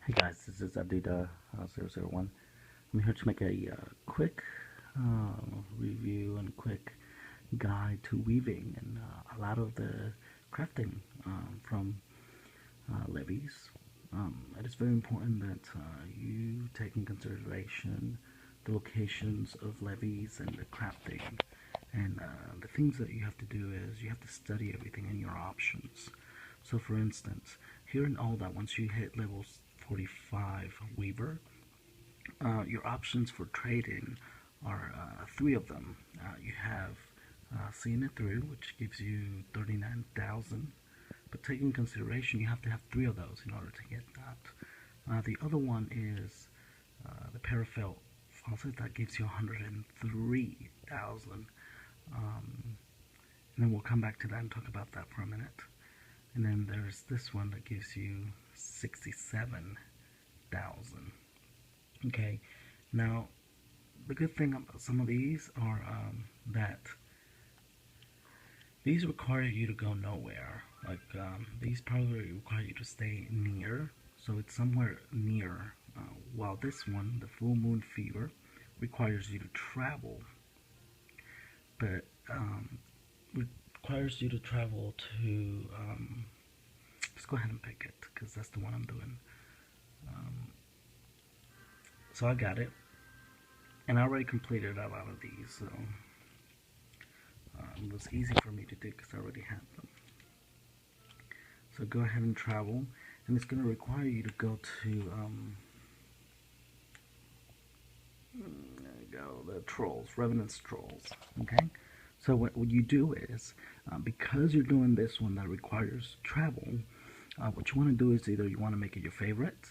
Hey guys, this is Adida001. I'm here to make a quick review and quick guide to weaving and a lot of the crafting from levies. It is very important that you take in consideration the locations of levies and the crafting. And the things that you have to do is you have to study everything and your options. So for instance, here in Alda, once you hit level 45 Weaver, your options for trading are three of them. You have Seeing It Through, which gives you 39,000. But take in consideration, you have to have three of those in order to get that. The other one is the Parafelt Faucet, that gives you 103,000. And then we'll come back to that and talk about that for a minute. And then there's this one that gives you 67,000. Okay, now the good thing about some of these are that these require you to go nowhere. Like these probably require you to stay near, so it's somewhere near. While this one, the Full Moon Fever, requires you to travel, but requires you to travel to. Let's go ahead and pick it because that's the one I'm doing. So I got it, and I already completed a lot of these, so it was easy for me to do because I already had them. So go ahead and travel, and it's going to require you to go to there you go, the trolls, Revenant's trolls. Okay, so what you do is because you're doing this one that requires travel, what you want to do is either you want to make it your favorite,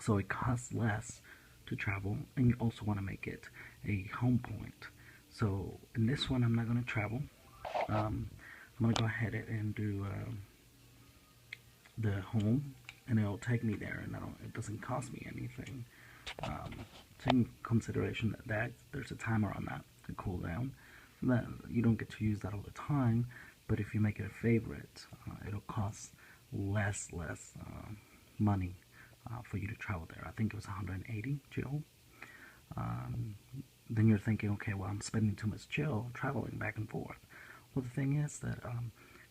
so it costs less to travel, and you also want to make it a home point. So in this one, I'm not going to travel. I'm going to go ahead and do the home, and it'll take me there, and it doesn't cost me anything. Take in consideration that there's a timer on that to cool down, so that you don't get to use that all the time. But if you make it a favorite, it'll cost less money for you to travel there. I think it was 180 gil. Then you're thinking, okay, well, I'm spending too much gil traveling back and forth. Well, the thing is that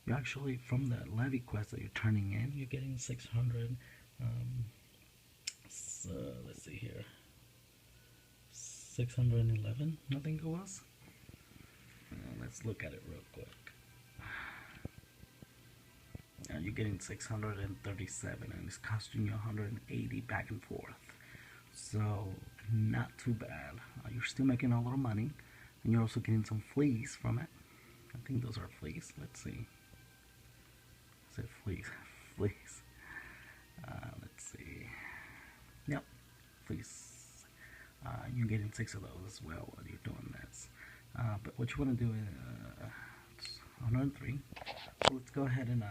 you actually, from the levy quest that you're turning in, you're getting 600. So let's see here, 611, I think it was. Let's look at it real quick. You're getting 637, and it's costing you 180 back and forth. So not too bad. You're still making a little money, and you're also getting some fleas from it. I think those are fleas. Let's see. Is it fleas? Fleas. Let's see. Yep, fleas. You're getting 6 of those as well while you're doing this. But what you want to do is it's 103. So let's go ahead and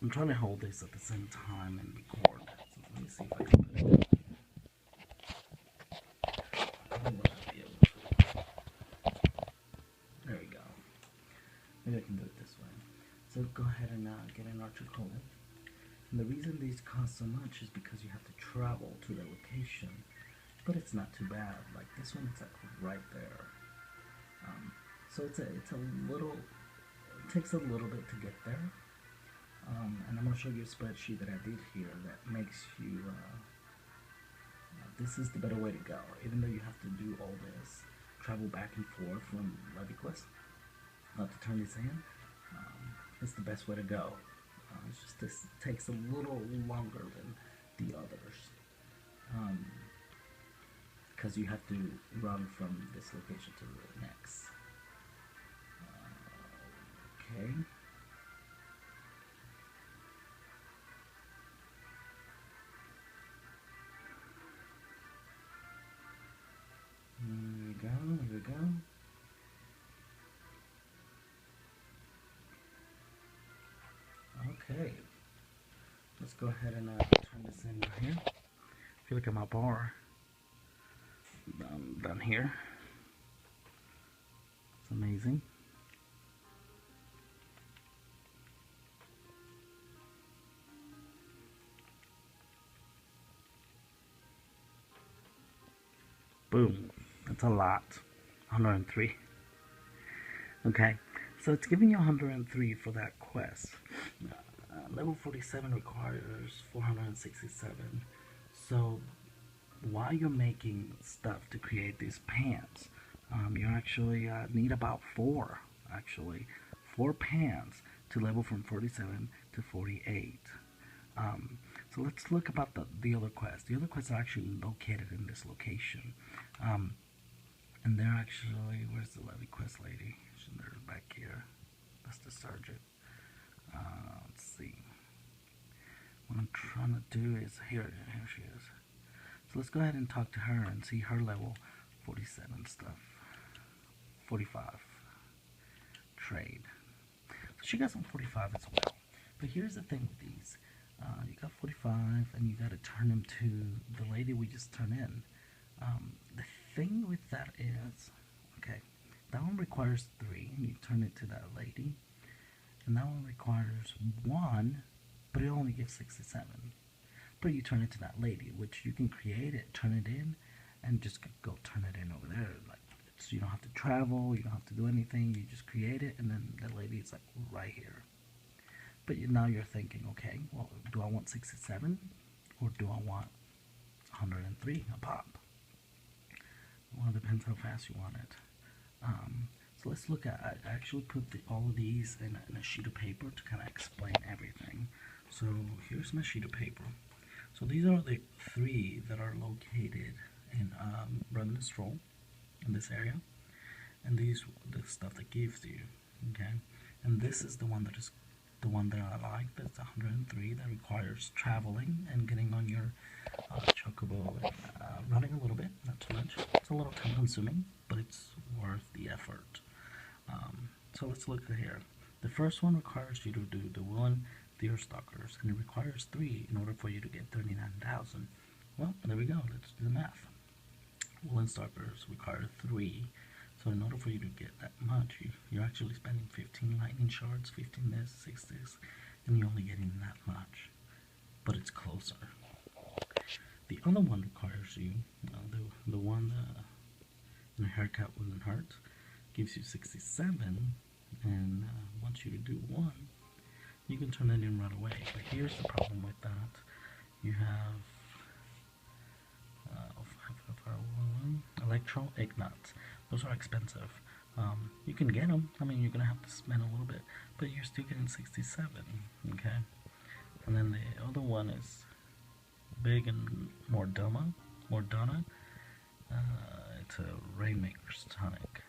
I'm trying to hold this at the same time and record. So let me see if I can put it. There we go. Maybe I can do it this way. So go ahead and get an archer collar. And the reason these cost so much is because you have to travel to the location. But it's not too bad. Like this one, it's like right there. So it's a little. It takes a little bit to get there. And I'm going to show you a spreadsheet that I did here that makes you, this is the better way to go. Even though you have to do all this, travel back and forth from LeviQuest to turn this in, it's the best way to go. It's just this takes a little longer than the others. Because you have to run from this location to the next. Okay. Here we go. Okay. Let's go ahead and turn this in right here. If you look at my bar down here, it's amazing. Boom. That's a lot. 103. Okay, so it's giving you 103 for that quest. Level 47 requires 467. So while you're making stuff to create these pants, you actually need about four pants to level from 47 to 48. So let's look about the other quests. The other quests are actually located in this location. And they're actually, where's the levy quest lady? They're back here. That's the sergeant. Let's see. What I'm trying to do is, here she is. So let's go ahead and talk to her and see her level 47 stuff. 45. Trade. So she got some 45 as well. But here's the thing with these. You got 45 and you got to turn them to the lady we just turned in. The thing with that is, okay, that one requires 3 and you turn it to that lady. And that one requires 1, but it only gives 67. But you turn it to that lady, which you can create it, turn it in, and just go turn it in over there. Like, you don't have to travel, you don't have to do anything, you just create it, and then that lady is like right here. But now you're thinking, okay, well, do I want 67 or do I want 103 a pop? Well, it depends how fast you want it. So let's look at, I actually put all of these in a sheet of paper to kind of explain everything. So here's my sheet of paper. So these are the 3 that are located in Revenant Stroll in this area. And these the stuff that gives you, okay? And this is the one that is the one that I like. That's 103. That requires traveling and getting on your chocobo and running a little bit, not too much. It's a little time consuming, but it's worth the effort. So let's look at here. The first one requires you to do the woolen deer stalkers, and it requires 3 in order for you to get 39,000. Well, there we go. Let's do the math. Woolen stalkers require 3. So in order for you to get that much, you're actually spending 15 lightning shards, 15 this, 6 this, and you're only getting that much. But it's closer. The other one requires you, the one in a haircut wouldn't hurt, gives you 67, and wants you to do 1, you can turn it in right away. But here's the problem with that. You have Electro Ignites. Those are expensive. You can get them. I mean, you're gonna have to spend a little bit, but you're still getting 67. Okay. And then the other one is Big and Mordana. It's a Rainmaker's tonic,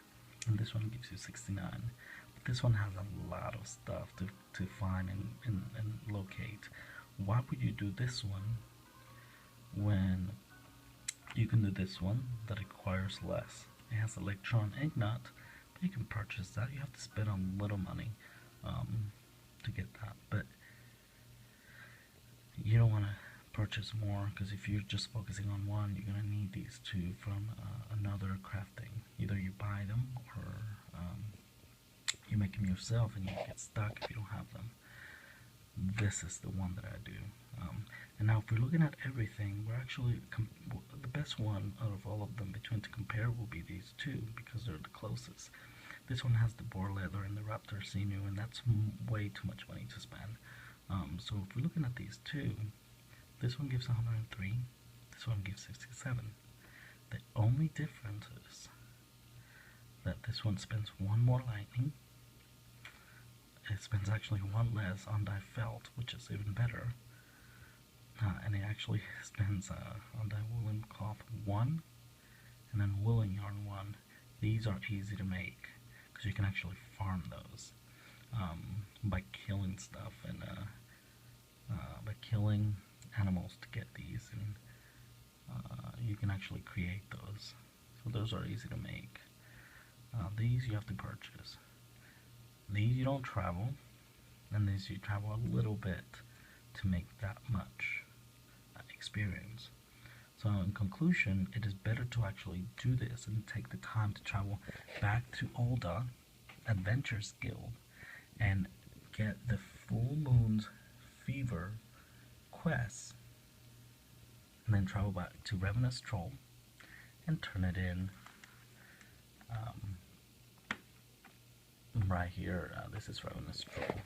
and this one gives you 69. But this one has a lot of stuff to find and locate. Why would you do this one when you can do this one that requires less? It has Electron Ignite, but you can purchase that. You have to spend a little money to get that, but you don't want to purchase more, because if you're just focusing on one, you're going to need these 2 from another crafting. Either you buy them or you make them yourself and you get stuck if you don't have them. This is the one that I do. And now if we're looking at everything, we're actually the best one out of all of them between to compare will be these 2, because they're the closest. This one has the boar leather and the raptor sinew, and that's way too much money to spend. So if we're looking at these 2, this one gives 103, this one gives 67. The only difference is that this one spends 1 more lightning. It spends actually 1 less on dye felt, which is even better. And it actually spends on dye woolen cloth 1, and then woolen yarn 1. These are easy to make, because you can actually farm those by killing stuff and by killing animals to get these, and you can actually create those. So those are easy to make. These you have to purchase. These you don't travel, and these you travel a little bit to make that much experience. So in conclusion, it is better to actually do this and take the time to travel back to Ul'dah Adventures Guild and get the Full Moon's Fever quest, and then travel back to Revenant Stroll and turn it in right here. This is from the stroll.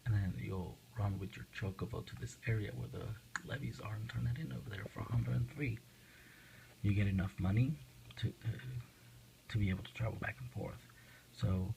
And then you'll run with your chocobo to this area where the levees are and turn it in over there for 103. You get enough money to be able to travel back and forth. So